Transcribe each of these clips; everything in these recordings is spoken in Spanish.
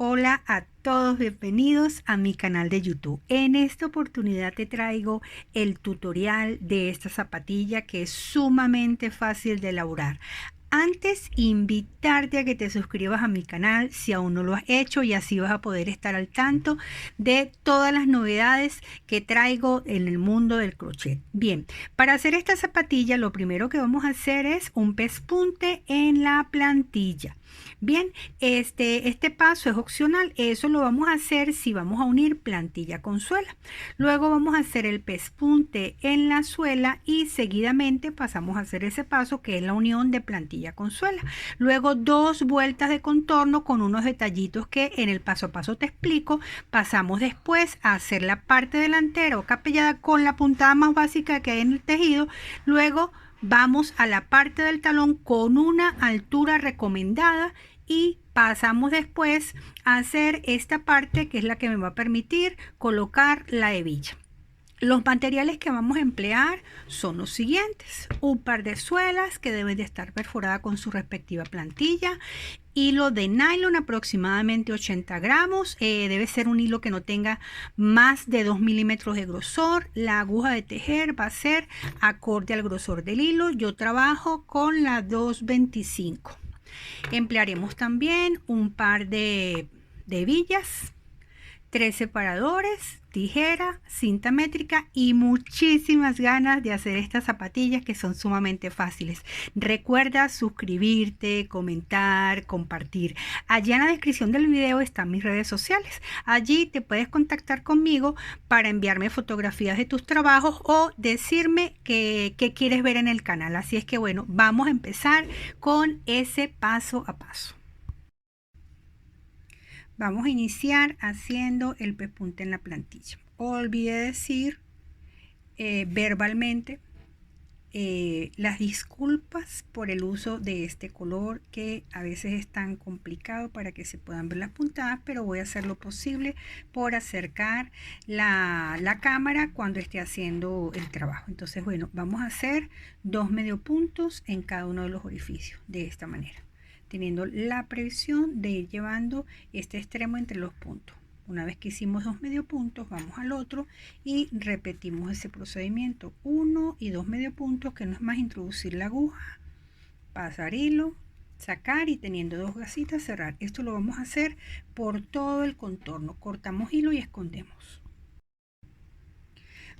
Hola a todos, bienvenidos a mi canal de YouTube. En esta oportunidad te traigo el tutorial de esta zapatilla que es sumamente fácil de elaborar. Antes, invitarte a que te suscribas a mi canal si aún no lo has hecho y así vas a poder estar al tanto de todas las novedades que traigo en el mundo del crochet. Bien, para hacer esta zapatilla lo primero que vamos a hacer es un pespunte en la plantilla. Bien, este paso es opcional, eso lo vamos a hacer si vamos a unir plantilla con suela. Luego vamos a hacer el pespunte en la suela y seguidamente pasamos a hacer ese paso que es la unión de plantilla con suela. Luego 2 vueltas de contorno con unos detallitos que en el paso a paso te explico. Pasamos después a hacer la parte delantera o capellada con la puntada más básica que hay en el tejido. Luego vamos a la parte del talón con una altura recomendada y pasamos después a hacer esta parte que es la que me va a permitir colocar la hebilla. Los materiales que vamos a emplear son los siguientes: un par de suelas que deben de estar perforadas con su respectiva plantilla, hilo de nylon aproximadamente 80 gramos, debe ser un hilo que no tenga más de 2 milímetros de grosor. La aguja de tejer va a ser acorde al grosor del hilo, yo trabajo con la 225. Emplearemos también un par de hebillas, 3 separadores, tijera, cinta métrica y muchísimas ganas de hacer estas zapatillas que son sumamente fáciles. Recuerda suscribirte, comentar, compartir. Allá en la descripción del video están mis redes sociales. Allí te puedes contactar conmigo para enviarme fotografías de tus trabajos o decirme qué quieres ver en el canal. Así es que bueno, vamos a empezar con ese paso a paso. Vamos a iniciar haciendo el pespunte en la plantilla. Olvidé decir verbalmente las disculpas por el uso de este color que a veces es tan complicado para que se puedan ver las puntadas, pero voy a hacer lo posible por acercar la cámara cuando esté haciendo el trabajo. Entonces, bueno, vamos a hacer 2 medio puntos en cada uno de los orificios de esta manera, teniendo la previsión de ir llevando este extremo entre los puntos. Una vez que hicimos 2 medio puntos, vamos al otro y repetimos ese procedimiento, 1 y 2 medio puntos, que no es más introducir la aguja, pasar hilo, sacar y teniendo 2 gasitas cerrar. Esto lo vamos a hacer por todo el contorno. Cortamos hilo y escondemos.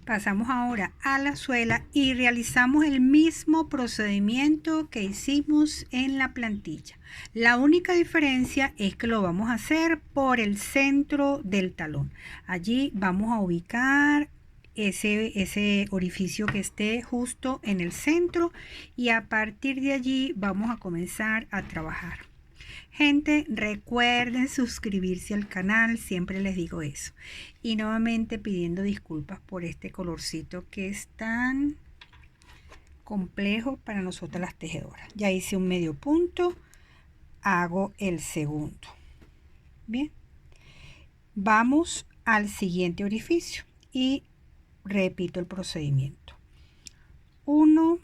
Pasamos ahora a la suela y realizamos el mismo procedimiento que hicimos en la plantilla. La única diferencia es que lo vamos a hacer por el centro del talón. Allí vamos a ubicar ese orificio que esté justo en el centro y a partir de allí vamos a comenzar a trabajar. Gente, recuerden suscribirse al canal, siempre les digo eso. Y nuevamente pidiendo disculpas por este colorcito que es tan complejo para nosotras las tejedoras. Ya hice un medio punto, hago el segundo. Bien, vamos al siguiente orificio y repito el procedimiento. 1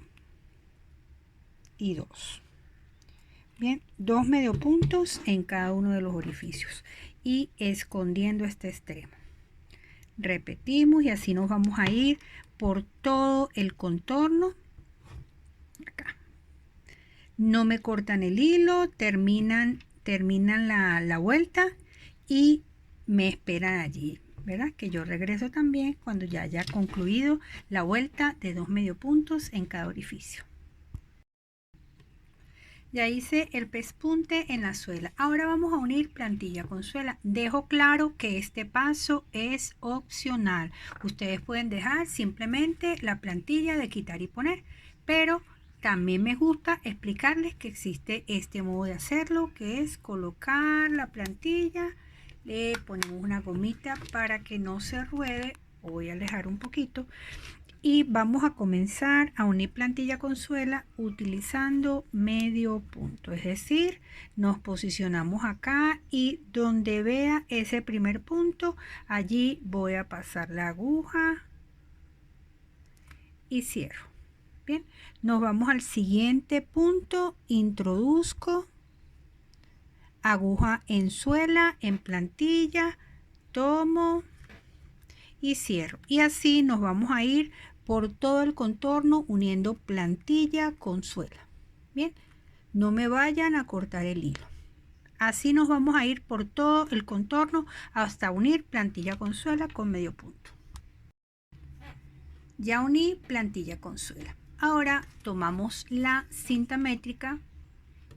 y 2. Bien, 2 medio puntos en cada uno de los orificios y escondiendo este extremo. Repetimos y así nos vamos a ir por todo el contorno. Acá. No me cortan el hilo, terminan la vuelta y me esperan allí, ¿verdad? Que yo regreso también cuando ya haya concluido la vuelta de 2 medio puntos en cada orificio. Ya hice el pespunte en la suela. Ahora vamos a unir plantilla con suela. Dejo claro que este paso es opcional. Ustedes pueden dejar simplemente la plantilla de quitar y poner, pero también me gusta explicarles que existe este modo de hacerlo, que es colocar la plantilla, le ponemos una gomita para que no se ruede. Voy a alejar un poquito. Y vamos a comenzar a unir plantilla con suela utilizando medio punto, es decir, nos posicionamos acá y donde vea ese primer punto, allí voy a pasar la aguja y cierro. Bien, nos vamos al siguiente punto, introduzco, aguja en suela, en plantilla, tomo y cierro. Y así nos vamos a ir por todo el contorno uniendo plantilla con suela. Bien, no me vayan a cortar el hilo. Así nos vamos a ir por todo el contorno hasta unir plantilla con suela con medio punto. Ya uní plantilla con suela. Ahora tomamos la cinta métrica,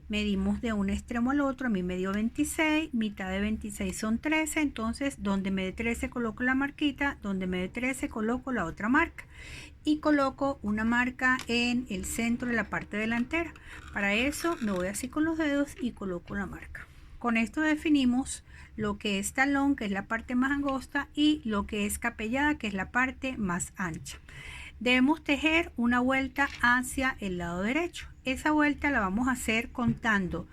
medimos de un extremo al otro, a mí me dio 26, mitad de 26 son 13, entonces donde me dé 13 coloco la marquita, donde me dé 13 coloco la otra marca y coloco una marca en el centro de la parte delantera. Para eso me voy así con los dedos y coloco la marca. Con esto definimos lo que es talón, que es la parte más angosta, y lo que es capellada, que es la parte más ancha. Debemos tejer una vuelta hacia el lado derecho. Esa vuelta la vamos a hacer contando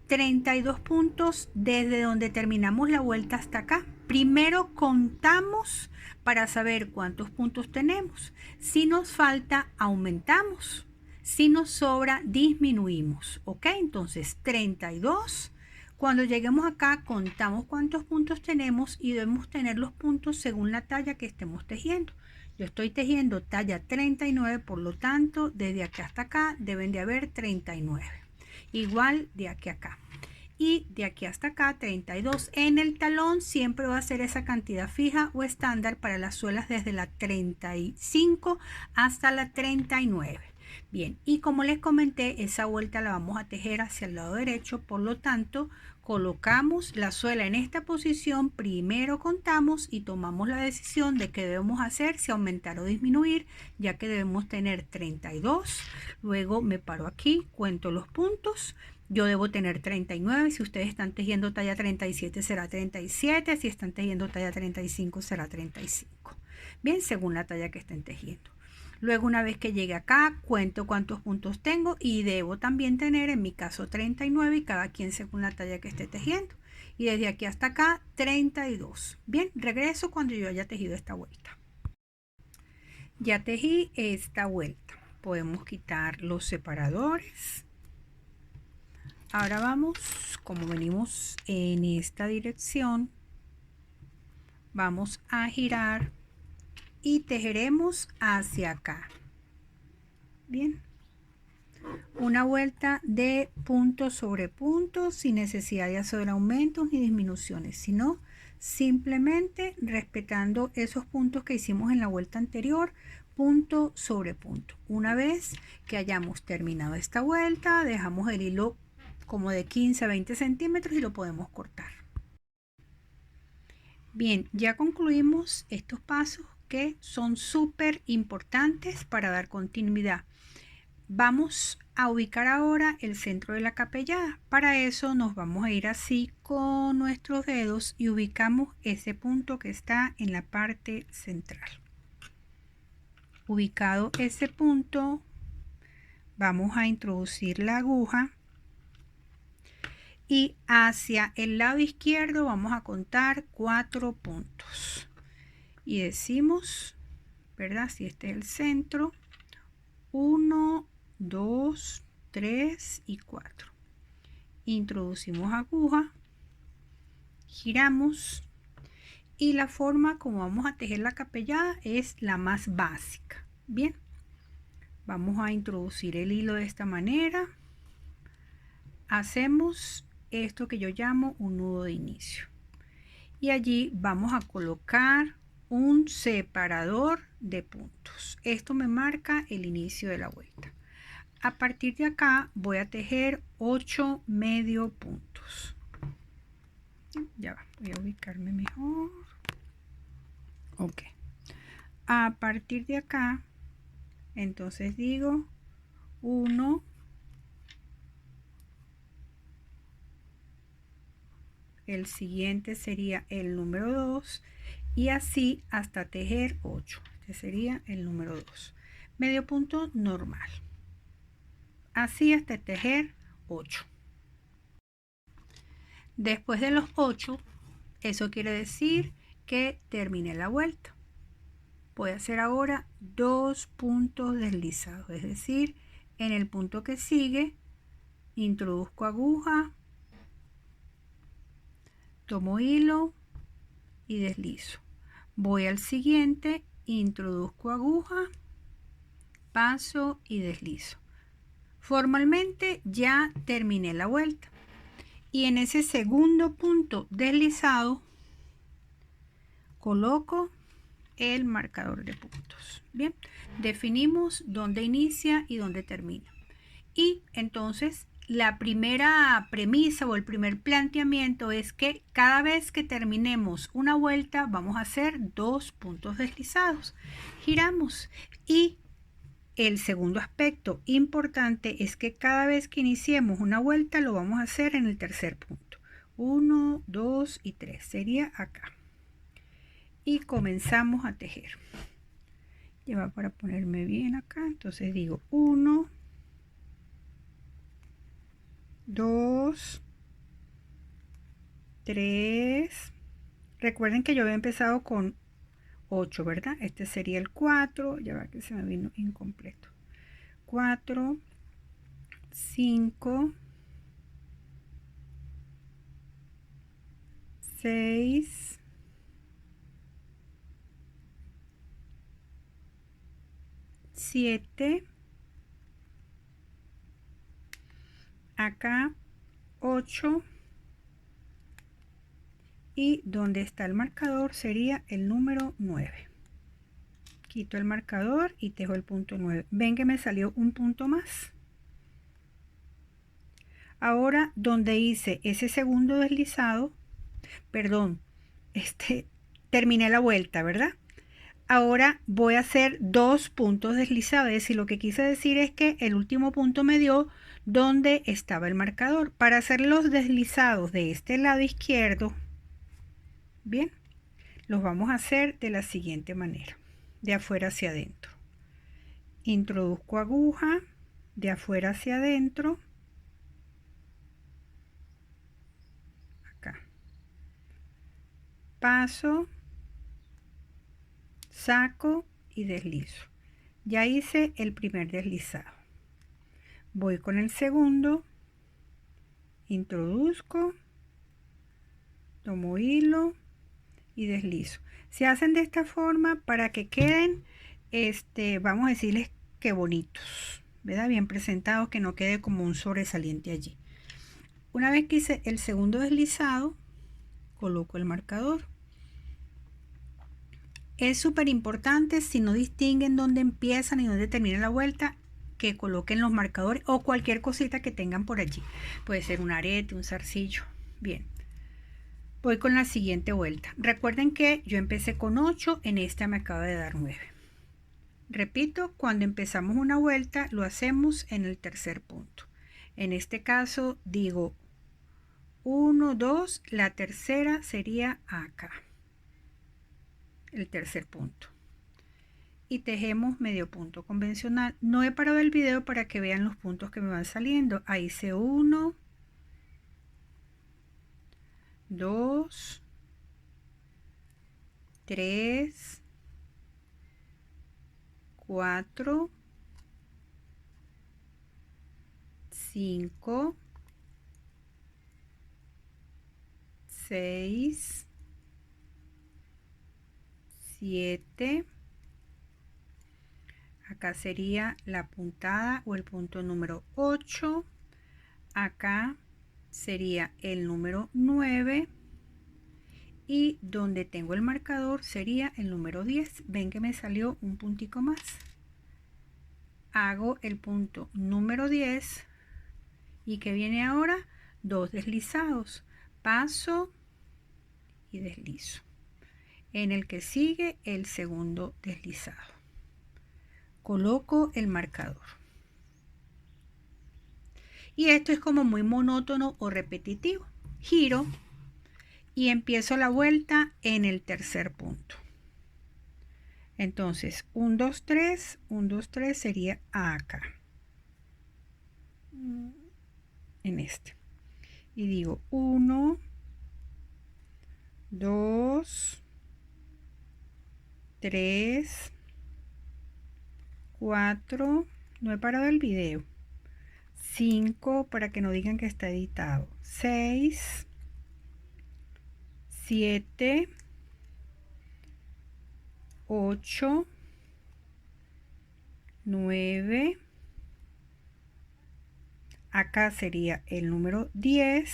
32 puntos desde donde terminamos la vuelta hasta acá. Primero contamos para saber cuántos puntos tenemos. Si nos falta, aumentamos. Si nos sobra, disminuimos. ¿Ok? Entonces 32. Cuando lleguemos acá, contamos cuántos puntos tenemos y debemos tener los puntos según la talla que estemos tejiendo. Yo estoy tejiendo talla 39, por lo tanto, desde aquí hasta acá deben de haber 39. Igual de aquí a acá. Y de aquí hasta acá 32. En el talón siempre va a ser esa cantidad fija o estándar para las suelas desde la 35 hasta la 39. Bien, y como les comenté, esa vuelta la vamos a tejer hacia el lado derecho, por lo tanto, colocamos la suela en esta posición, primero contamos y tomamos la decisión de qué debemos hacer, si aumentar o disminuir, ya que debemos tener 32. Luego me paro aquí, cuento los puntos. Yo debo tener 39, si ustedes están tejiendo talla 37 será 37, si están tejiendo talla 35 será 35. Bien, según la talla que estén tejiendo. Luego, una vez que llegue acá, cuento cuántos puntos tengo y debo también tener, en mi caso, 39 y cada quien según la talla que esté tejiendo. Y desde aquí hasta acá, 32. Bien, regreso cuando yo haya tejido esta vuelta. Ya tejí esta vuelta. Podemos quitar los separadores. Ahora vamos, como venimos en esta dirección, vamos a girar y tejeremos hacia acá. Bien, una vuelta de punto sobre punto sin necesidad de hacer aumentos ni disminuciones, sino simplemente respetando esos puntos que hicimos en la vuelta anterior, punto sobre punto. Una vez que hayamos terminado esta vuelta, dejamos el hilo como de 15 a 20 centímetros y lo podemos cortar. Bien, ya concluimos estos pasos que son súper importantes para dar continuidad. Vamos a ubicar ahora el centro de la capellada. Para eso nos vamos a ir así con nuestros dedos y ubicamos ese punto que está en la parte central. Ubicado ese punto, vamos a introducir la aguja y hacia el lado izquierdo vamos a contar 4 puntos. Y decimos, ¿verdad? Si este es el centro, 1, 2, 3 y 4. Introducimos aguja, giramos y la forma como vamos a tejer la capellada es la más básica. Bien, vamos a introducir el hilo de esta manera. Hacemos esto que yo llamo un nudo de inicio. Y allí vamos a colocar un separador de puntos. Esto me marca el inicio de la vuelta. A partir de acá voy a tejer 8 medio puntos. Ya va, voy a ubicarme mejor. Ok. A partir de acá, entonces digo 1, el siguiente sería el número 2 y así hasta tejer 8. Este sería el número 2. Medio punto normal. Así hasta tejer 8. Después de los 8, eso quiere decir que terminé la vuelta. Voy a hacer ahora 2 puntos deslizados, es decir, en el punto que sigue introduzco aguja, tomo hilo y deslizo. Voy al siguiente, introduzco aguja, paso y deslizo. Formalmente ya terminé la vuelta. Y en ese segundo punto deslizado coloco el marcador de puntos. Bien, definimos dónde inicia y dónde termina. Y entonces la primera premisa o el primer planteamiento es que cada vez que terminemos una vuelta vamos a hacer 2 puntos deslizados. Giramos y el segundo aspecto importante es que cada vez que iniciemos una vuelta lo vamos a hacer en el tercer punto. 1, 2 y 3. Sería acá. Y comenzamos a tejer. Ya va para ponerme bien acá. Entonces digo 1, 2, 3. Recuerden que yo había empezado con 8, ¿verdad? Este sería el 4. Ya va que se me vino incompleto. 4, 5, 6, 7, acá 8 y donde está el marcador sería el número 9. Quito el marcador y tejo el punto 9. Ven que me salió un punto más. Ahora donde hice ese segundo deslizado, perdón, terminé la vuelta, ¿verdad? Ahora voy a hacer 2 puntos deslizados, es decir, lo que quise decir es que el último punto me dio donde estaba el marcador. Para hacer los deslizados de este lado izquierdo, bien, los vamos a hacer de la siguiente manera, de afuera hacia adentro. Introduzco aguja, de afuera hacia adentro, acá, paso, saco y deslizo. Ya hice el primer deslizado. Voy con el segundo, introduzco, tomo hilo y deslizo. Se hacen de esta forma para que queden, vamos a decirles que bonitos, ¿verdad? Bien presentados, que no quede como un sobresaliente allí. Una vez que hice el segundo deslizado, coloco el marcador. Es súper importante, si no distinguen dónde empiezan y dónde termina la vuelta, que coloquen los marcadores o cualquier cosita que tengan por allí. Puede ser un arete, un zarcillo. Bien. Voy con la siguiente vuelta. Recuerden que yo empecé con 8, en esta me acaba de dar 9. Repito, cuando empezamos una vuelta lo hacemos en el tercer punto. En este caso digo 1, 2, la tercera sería acá. El tercer punto. Y tejemos medio punto convencional. No he parado el video para que vean los puntos que me van saliendo. Ahí hice 1, 2, 3, 4, 5, 6, 7. Acá sería la puntada o el punto número 8. Acá sería el número 9. Y donde tengo el marcador sería el número 10. Ven que me salió un puntico más. Hago el punto número 10. ¿Y que viene ahora? 2 deslizados. Paso y deslizo. En el que sigue el segundo deslizado. Coloco el marcador. Y esto es como muy monótono o repetitivo. Giro y empiezo la vuelta en el tercer punto. Entonces 1, 2, 3, 1, 2, 3 sería acá, en este, y digo 1, 2, 3, 4, no he parado el video, 5 para que no digan que está editado, 6, 7, 8, 9, acá sería el número 10,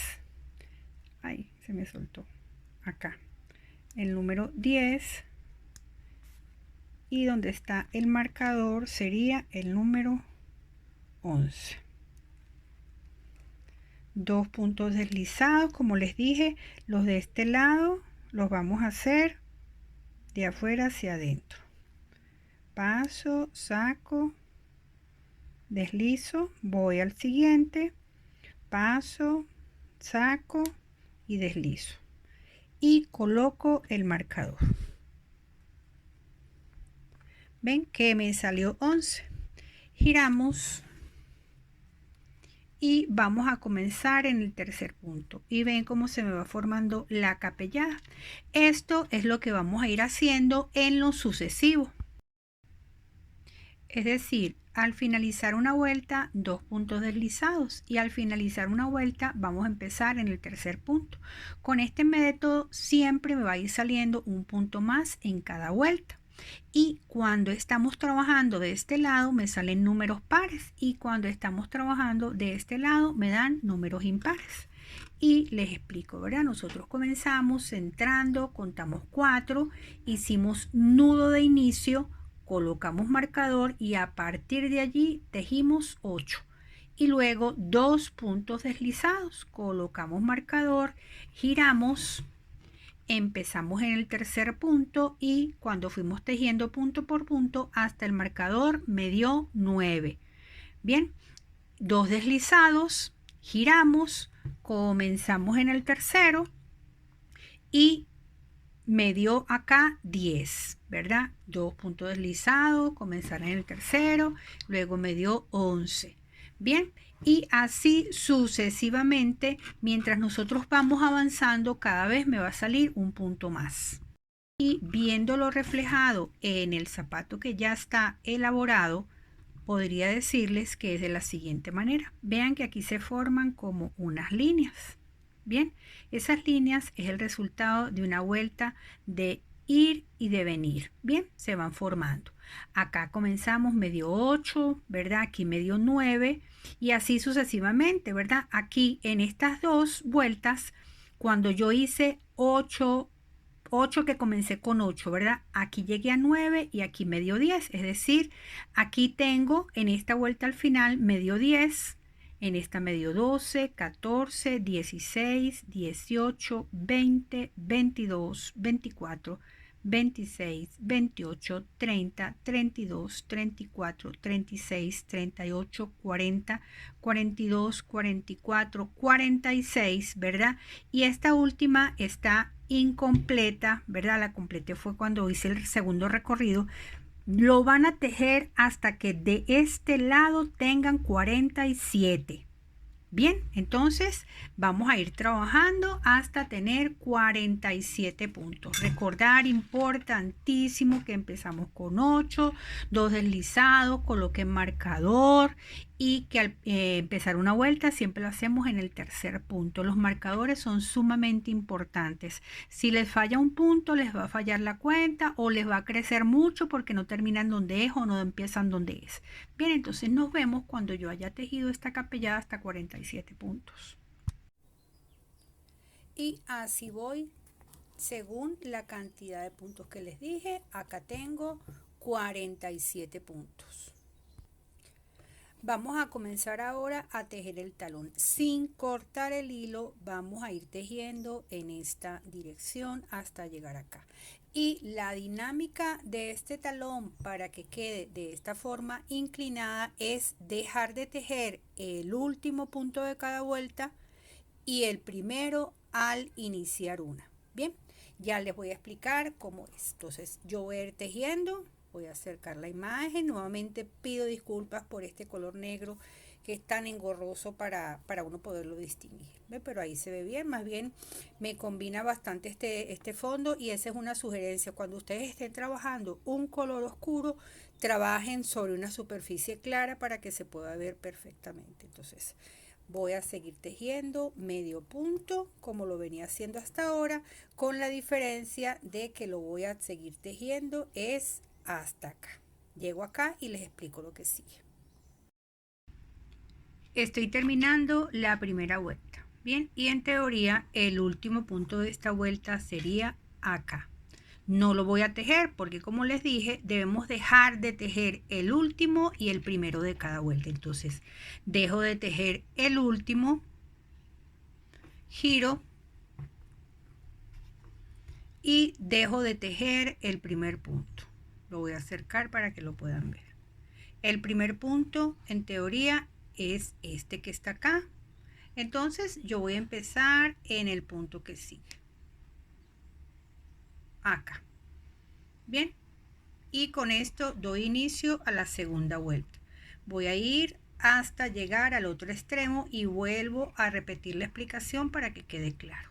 ay, se me soltó, acá, el número 10, y donde está el marcador sería el número 11. 2 puntos deslizados, como les dije, los de este lado los vamos a hacer de afuera hacia adentro. Paso, saco, deslizo, voy al siguiente, paso, saco y deslizo. Y coloco el marcador. Ven que me salió 11. Giramos y vamos a comenzar en el tercer punto. Y ven cómo se me va formando la capellada. Esto es lo que vamos a ir haciendo en lo sucesivo. Es decir, al finalizar una vuelta, 2 puntos deslizados, y al finalizar una vuelta vamos a empezar en el tercer punto. Con este método siempre me va a ir saliendo un punto más en cada vuelta. Y cuando estamos trabajando de este lado me salen números pares, y cuando estamos trabajando de este lado me dan números impares. Y les explico, ¿verdad? Nosotros comenzamos entrando, contamos 4, hicimos nudo de inicio, colocamos marcador y a partir de allí tejimos 8. Y luego 2 puntos deslizados, colocamos marcador, giramos, empezamos en el tercer punto y cuando fuimos tejiendo punto por punto hasta el marcador me dio 9. Bien, 2 deslizados, giramos, comenzamos en el tercero y me dio acá 10, ¿verdad? 2 puntos deslizados, comenzar en el tercero, luego me dio 11. Bien, y así sucesivamente, mientras nosotros vamos avanzando, cada vez me va a salir un punto más. Y viéndolo reflejado en el zapato que ya está elaborado, podría decirles que es de la siguiente manera. Vean que aquí se forman como unas líneas. Bien, esas líneas es el resultado de una vuelta de ir y de venir. Bien, se van formando. Acá comenzamos medio 8, ¿verdad? Aquí medio 9 y así sucesivamente, ¿verdad? Aquí en estas dos vueltas, cuando yo hice 8 que comencé con 8, ¿verdad? Aquí llegué a 9 y aquí me dio 10. Es decir, aquí tengo en esta vuelta al final me dio 10. En esta me dio 12, 14, 16, 18, 20, 22, 24, 26, 28, 30, 32, 34, 36, 38, 40, 42, 44, 46, ¿verdad? Y esta última está incompleta, ¿verdad? La completé fue cuando hice el segundo recorrido. Lo van a tejer hasta que de este lado tengan 47. Bien, entonces vamos a ir trabajando hasta tener 47 puntos. Recordar, importantísimo, que empezamos con 8, 2 deslizados, coloquen marcador y que al empezar una vuelta siempre lo hacemos en el tercer punto. Los marcadores son sumamente importantes. Si les falla un punto, les va a fallar la cuenta o les va a crecer mucho porque no terminan donde es o no empiezan donde es. Bien, entonces nos vemos cuando yo haya tejido esta capellada hasta 47 puntos. Y así voy según la cantidad de puntos que les dije. Acá tengo 47 puntos. Vamos a comenzar ahora a tejer el talón. Sin cortar el hilo, vamos a ir tejiendo en esta dirección hasta llegar acá. Y la dinámica de este talón para que quede de esta forma inclinada es dejar de tejer el último punto de cada vuelta y el primero al iniciar una. Bien, ya les voy a explicar cómo es. Entonces yo voy a ir tejiendo. Voy a acercar la imagen. Nuevamente pido disculpas por este color negro que es tan engorroso para uno poderlo distinguir. ¿Ve? Pero ahí se ve bien. Más bien me combina bastante este fondo y esa es una sugerencia. Cuando ustedes estén trabajando un color oscuro, trabajen sobre una superficie clara para que se pueda ver perfectamente. Entonces Voy a seguir tejiendo medio punto como lo venía haciendo hasta ahora, con la diferencia de que lo voy a seguir tejiendo es hasta acá. Llego acá y les explico lo que sigue. Estoy terminando la primera vuelta. Bien, y en teoría el último punto de esta vuelta sería acá. No lo voy a tejer porque, como les dije, debemos dejar de tejer el último y el primero de cada vuelta. Entonces dejo de tejer el último, giro y dejo de tejer el primer punto. Lo voy a acercar para que lo puedan ver. El primer punto en teoría es este que está acá. Entonces yo voy a empezar en el punto que sigue. Acá. Bien. Y con esto doy inicio a la segunda vuelta. Voy a ir hasta llegar al otro extremo y vuelvo a repetir la explicación para que quede claro.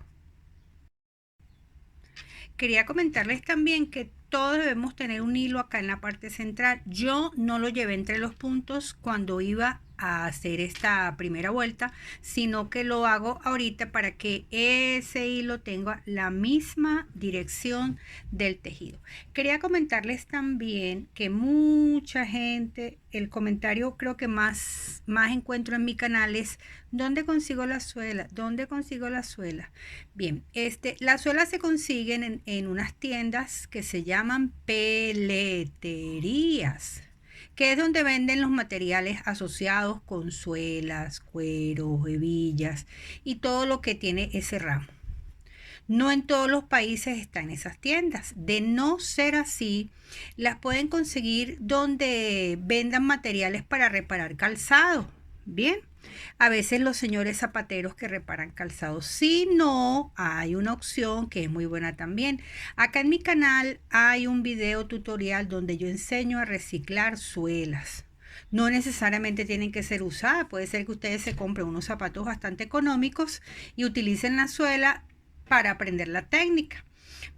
Quería comentarles también que todos debemos tener un hilo acá en la parte central. Yo no lo llevé entre los puntos cuando iba a hacer esta primera vuelta, sino que lo hago ahorita para que ese hilo tenga la misma dirección del tejido. Quería comentarles también que mucha gente, el comentario creo que más encuentro en mi canal es: ¿dónde consigo la suela? ¿Dónde consigo la suela? Bien, las suelas se consiguen en unas tiendas que se llaman peleterías, que es donde venden los materiales asociados con suelas, cueros, hebillas y todo lo que tiene ese ramo. No en todos los países están esas tiendas. De no ser así, las pueden conseguir donde vendan materiales para reparar calzado. Bien, a veces los señores zapateros que reparan calzado. Si no, hay una opción que es muy buena también. Acá en mi canal hay un video tutorial donde yo enseño a reciclar suelas. No necesariamente tienen que ser usadas. Puede ser que ustedes se compren unos zapatos bastante económicos y utilicen la suela para aprender la técnica.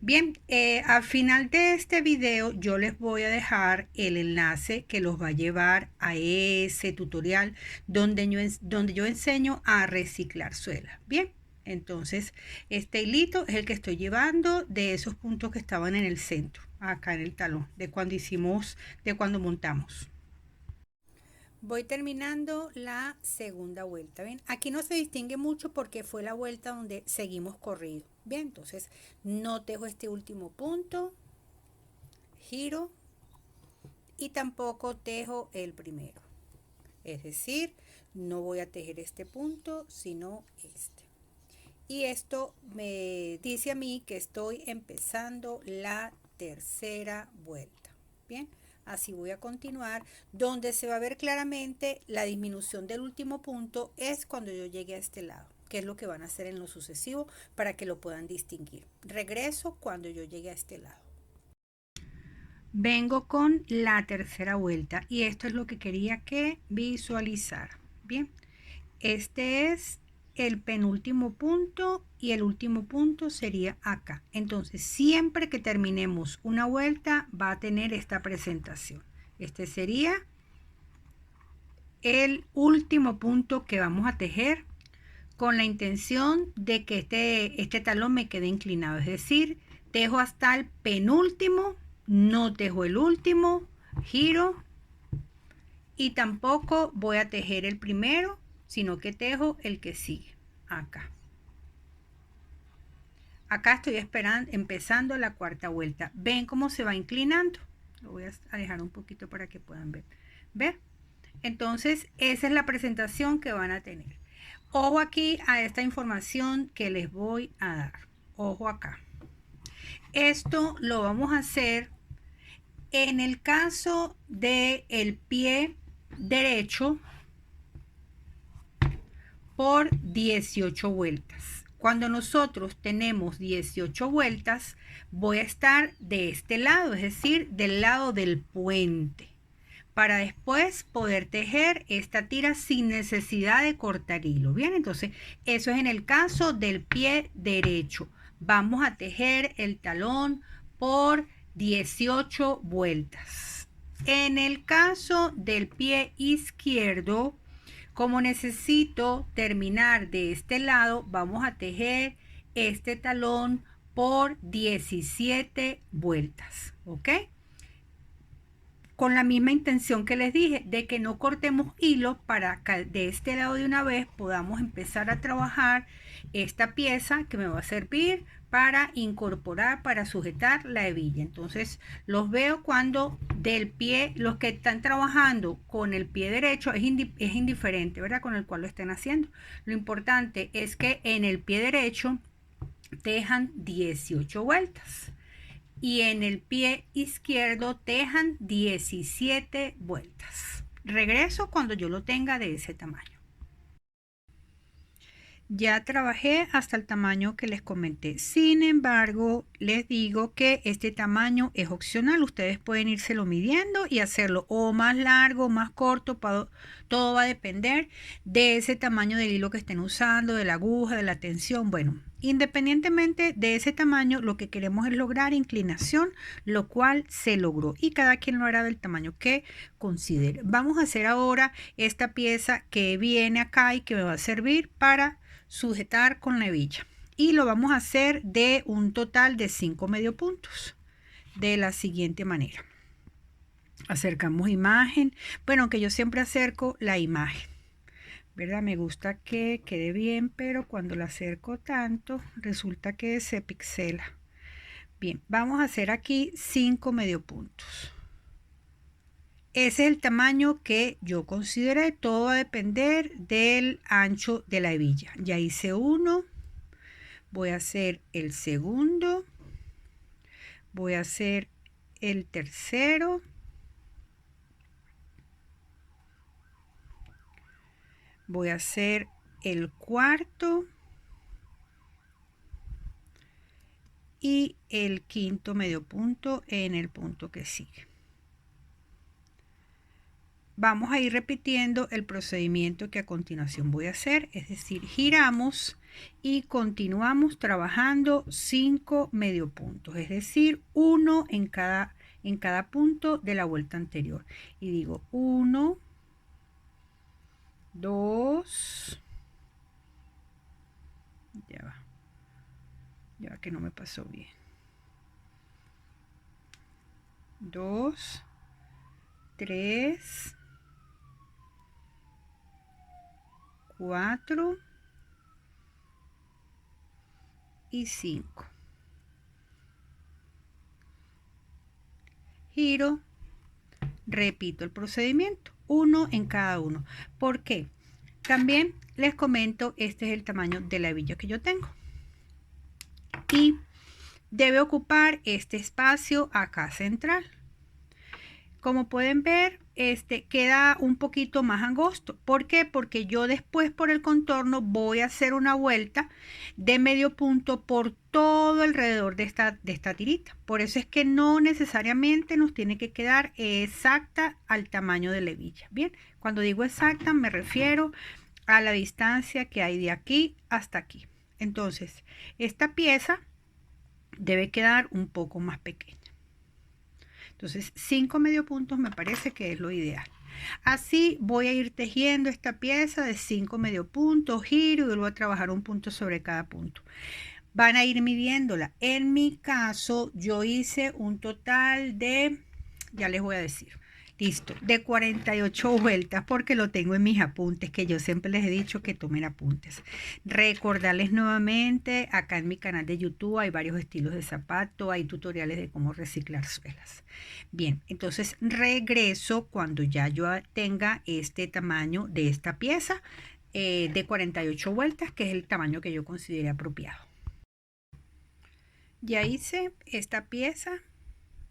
Bien, al final de este video yo les voy a dejar el enlace que los va a llevar a ese tutorial donde yo enseño a reciclar suelas. Bien, entonces este hilito es el que estoy llevando de esos puntos que estaban en el centro, acá en el talón, de cuando montamos. Voy terminando la segunda vuelta. ¿Ven? Aquí no se distingue mucho porque fue la vuelta donde seguimos corrido. Bien, entonces no tejo este último punto, giro y tampoco tejo el primero. Es decir, no voy a tejer este punto, sino este. Y esto me dice a mí que estoy empezando la tercera vuelta. Bien. Así voy a continuar. Donde se va a ver claramente la disminución del último punto es cuando yo llegue a este lado, que es lo que van a hacer en lo sucesivo para que lo puedan distinguir. Regreso cuando yo llegue a este lado. Vengo con la tercera vuelta y esto es lo que quería que visualizara. Bien, este es el penúltimo punto y el último punto sería acá. Entonces siempre que terminemos una vuelta va a tener esta presentación. Este sería el último punto que vamos a tejer con la intención de que este talón me quede inclinado, es decir, tejo hasta el penúltimo, no tejo el último, giro y tampoco voy a tejer el primero, sino que tejo el que sigue acá. Acá estoy empezando la cuarta vuelta. ¿Ven cómo se va inclinando? Lo voy a dejar un poquito para que puedan ver. ¿Ver? Entonces, esa es la presentación que van a tener. Ojo aquí a esta información que les voy a dar. Ojo acá. Esto lo vamos a hacer en el caso del pie derecho por 18 vueltas. Cuando nosotros tenemos 18 vueltas, voy a estar de este lado, es decir, del lado del puente, para después poder tejer esta tira sin necesidad de cortar hilo. Bien, entonces eso es en el caso del pie derecho. Vamos a tejer el talón por 18 vueltas. En el caso del pie izquierdo, Como necesito terminar de este lado, vamos a tejer este talón por 17 vueltas, ¿ok? Con la misma intención que les dije, de que no cortemos hilo para que de este lado de una vez podamos empezar a trabajar esta pieza que me va a servir para incorporar, para sujetar la hebilla. Entonces los veo cuando del pie, los que están trabajando con el pie derecho es indiferente, ¿verdad? Con el cual lo estén haciendo. Lo importante es que en el pie derecho tejan 18 vueltas y en el pie izquierdo tejan 17 vueltas. Regreso cuando yo lo tenga de ese tamaño. Ya trabajé hasta el tamaño que les comenté. Sin embargo, les digo que este tamaño es opcional. Ustedes pueden írselo midiendo y hacerlo o más largo, más corto. Todo va a depender de ese tamaño del hilo que estén usando, de la aguja, de la tensión. Bueno, independientemente de ese tamaño, lo que queremos es lograr inclinación, lo cual se logró. Y cada quien lo hará del tamaño que considere. Vamos a hacer ahora esta pieza que viene acá y que me va a servir para sujetar con la hebilla, y lo vamos a hacer de un total de 5 medio puntos de la siguiente manera. Acercamos imagen, bueno, que yo siempre acerco la imagen, ¿verdad? Me gusta que quede bien, pero cuando la acerco tanto resulta que se pixela. Bien, vamos a hacer aquí 5 medio puntos. Ese es el tamaño que yo consideré. Todo va a depender del ancho de la hebilla. Ya hice uno. Voy a hacer el segundo. Voy a hacer el tercero. Voy a hacer el cuarto. Y el quinto medio punto en el punto que sigue. Vamos a ir repitiendo el procedimiento que a continuación voy a hacer, es decir, giramos y continuamos trabajando 5 medio puntos, es decir, uno en cada punto de la vuelta anterior. Y digo 1, 2, ya va que no me pasó bien, 2, 3, 4 y 5. Giro, repito el procedimiento, uno en cada uno. ¿Por qué? También les comento, este es el tamaño de la hebilla que yo tengo. Y debe ocupar este espacio acá central. Como pueden ver, queda un poquito más angosto. ¿Por qué? Porque yo después por el contorno voy a hacer una vuelta de medio punto por todo alrededor de esta tirita. Por eso es que no necesariamente nos tiene que quedar exacta al tamaño de la hebilla. Bien, cuando digo exacta me refiero a la distancia que hay de aquí hasta aquí. Entonces, esta pieza debe quedar un poco más pequeña. Entonces 5 medio puntos me parece que es lo ideal. Así voy a ir tejiendo esta pieza de 5 medio puntos, giro y vuelvo a trabajar un punto sobre cada punto. Van a ir midiéndola. En mi caso yo hice un total de, ya les voy a decir, listo, de 48 vueltas, porque lo tengo en mis apuntes, que yo siempre les he dicho que tomen apuntes. Recordarles nuevamente, acá en mi canal de YouTube hay varios estilos de zapato, hay tutoriales de cómo reciclar suelas. Bien, entonces regreso cuando ya yo tenga este tamaño de esta pieza de 48 vueltas, que es el tamaño que yo considere apropiado. Ya hice esta pieza.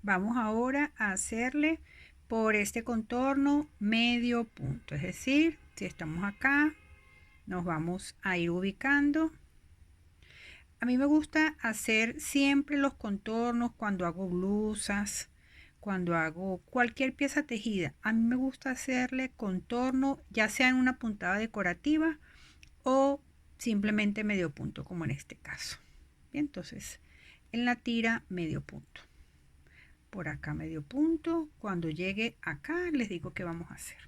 Vamos ahora a hacerle por este contorno medio punto, es decir, si estamos acá nos vamos a ir ubicando. A mí me gusta hacer siempre los contornos cuando hago blusas, cuando hago cualquier pieza tejida. A mí me gusta hacerle contorno, ya sea en una puntada decorativa o simplemente medio punto, como en este caso. Bien, entonces en la tira medio punto. Por acá medio punto. Cuando llegue acá les digo qué vamos a hacer.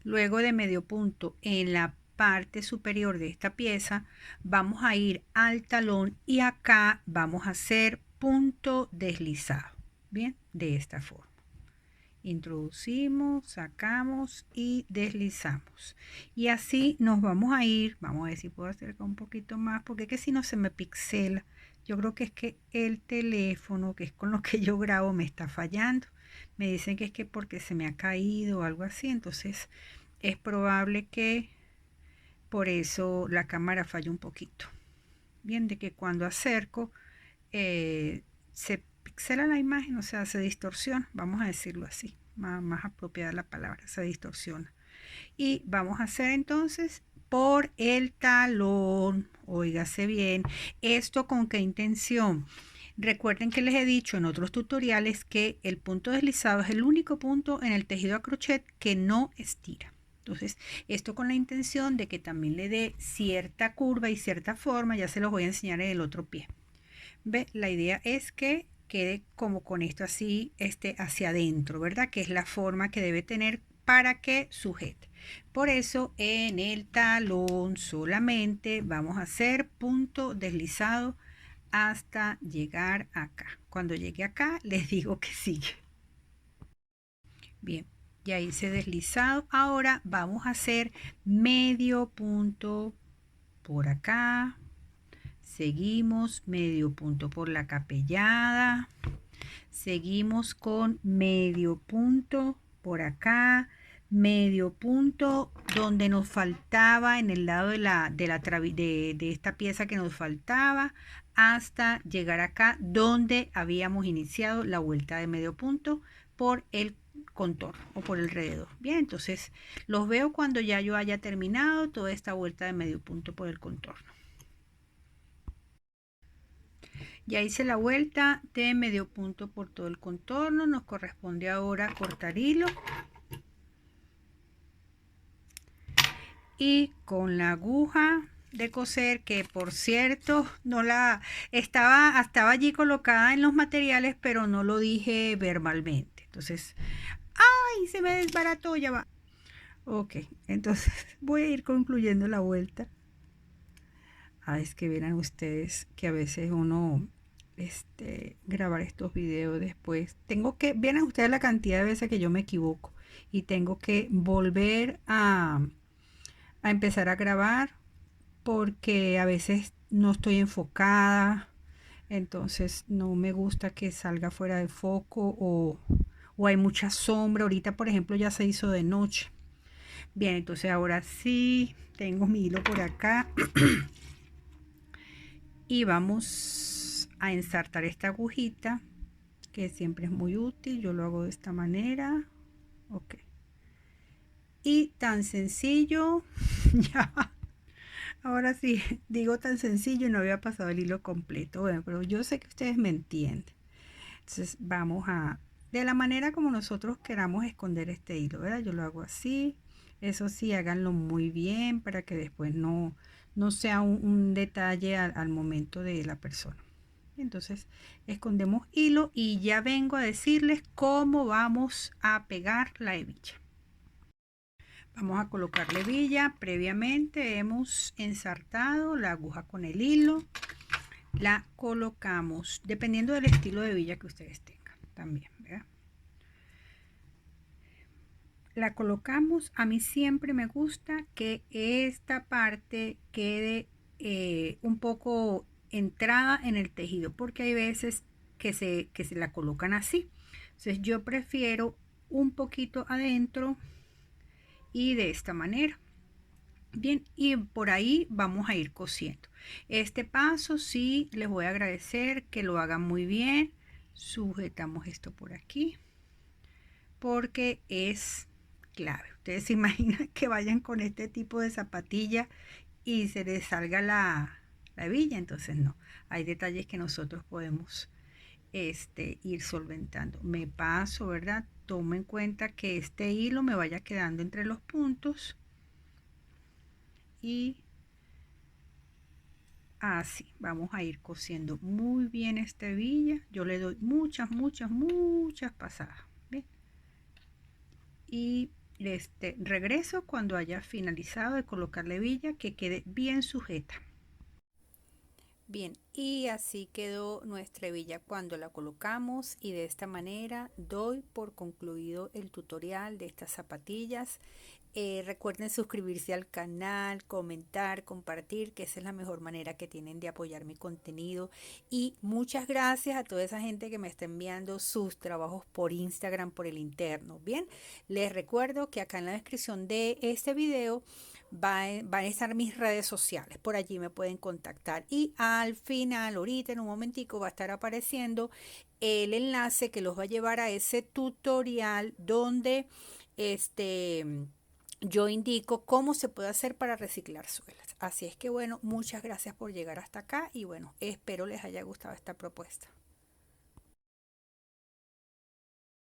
Luego de medio punto en la parte superior de esta pieza vamos a ir al talón y acá vamos a hacer punto deslizado. Bien, de esta forma. Introducimos, sacamos y deslizamos. Y así nos vamos a ir. Vamos a ver si puedo acercar un poquito más, porque es que si no se me pixela. Yo creo que es que el teléfono, que es con lo que yo grabo, me está fallando. Me dicen que es que porque se me ha caído o algo así. Entonces es probable que por eso la cámara falla un poquito. Bien, de que cuando acerco se pixela la imagen, o sea, se distorsiona, vamos a decirlo así, más apropiada la palabra, se distorsiona. Y vamos a hacer entonces por el talón, óigase bien, ¿esto con qué intención? Recuerden que les he dicho en otros tutoriales que el punto deslizado es el único punto en el tejido a crochet que no estira. Entonces, esto con la intención de que también le dé cierta curva y cierta forma, ya se los voy a enseñar en el otro pie. ¿Ve? La idea es que quede como con esto así, hacia adentro, ¿verdad? Que es la forma que debe tener para que sujete. Por eso en el talón solamente vamos a hacer punto deslizado hasta llegar acá. Cuando llegue acá les digo que sigue. Bien, ya hice deslizado. Ahora vamos a hacer medio punto por acá. Seguimos medio punto por la capellada. Seguimos con medio punto por acá. Medio punto donde nos faltaba en el lado de esta pieza que nos faltaba hasta llegar acá donde habíamos iniciado la vuelta de medio punto por el contorno o por alrededor. Bien, entonces los veo cuando ya yo haya terminado toda esta vuelta de medio punto por el contorno. Ya hice la vuelta de medio punto por todo el contorno. Nos corresponde ahora cortar hilo. Y con la aguja de coser, que por cierto no la estaba allí colocada en los materiales, pero no lo dije verbalmente. Entonces, ¡ay! Se me desbarató, ya va. Ok, entonces voy a ir concluyendo la vuelta. Es que verán ustedes que a veces uno grabar estos videos después vieran ustedes la cantidad de veces que yo me equivoco y tengo que volver a empezar a grabar porque a veces no estoy enfocada, entonces no me gusta que salga fuera de foco o hay mucha sombra. Ahorita por ejemplo ya se hizo de noche. Bien, entonces ahora sí tengo mi hilo por acá y vamos a ensartar esta agujita que siempre es muy útil. Yo lo hago de esta manera. Ok, y tan sencillo. Ya, ahora sí digo tan sencillo y no había pasado el hilo completo. Bueno, pero yo sé que ustedes me entienden. Entonces vamos de la manera como nosotros queramos esconder este hilo, ¿verdad? Yo lo hago así. Eso sí, háganlo muy bien para que después no sea un detalle al momento de la persona. Entonces escondemos hilo y ya vengo a decirles cómo vamos a pegar la hebilla. Vamos a colocar la hebilla. Previamente hemos ensartado la aguja con el hilo. La colocamos dependiendo del estilo de hebilla que ustedes tengan también, ¿verdad? La colocamos. A mí siempre me gusta que esta parte quede un poco entrada en el tejido, porque hay veces que se la colocan así. Entonces yo prefiero un poquito adentro y de esta manera. Bien, y por ahí vamos a ir cosiendo. Este paso sí les voy a agradecer que lo hagan muy bien. Sujetamos esto por aquí porque es clave. Ustedes se imaginan que vayan con este tipo de zapatilla y se les salga la hebilla. Entonces no, hay detalles que nosotros podemos ir solventando. Me paso, ¿verdad? Tomo en cuenta que este hilo me vaya quedando entre los puntos y así vamos a ir cosiendo muy bien esta hebilla. Yo le doy muchas pasadas. ¿Ven? Y regreso cuando haya finalizado de colocar la hebilla, que quede bien sujeta. Bien, y así quedó nuestra hebilla cuando la colocamos, y de esta manera doy por concluido el tutorial de estas zapatillas. Recuerden suscribirse al canal, comentar, compartir, que esa es la mejor manera que tienen de apoyar mi contenido. Y muchas gracias a toda esa gente que me está enviando sus trabajos por Instagram, por el interno. Bien, les recuerdo que acá en la descripción de este video van a estar mis redes sociales. Por allí me pueden contactar. Y al final, ahorita en un momentico, va a estar apareciendo el enlace que los va a llevar a ese tutorial donde yo indico cómo se puede hacer para reciclar suelas. Así es que bueno, muchas gracias por llegar hasta acá y bueno, espero les haya gustado esta propuesta.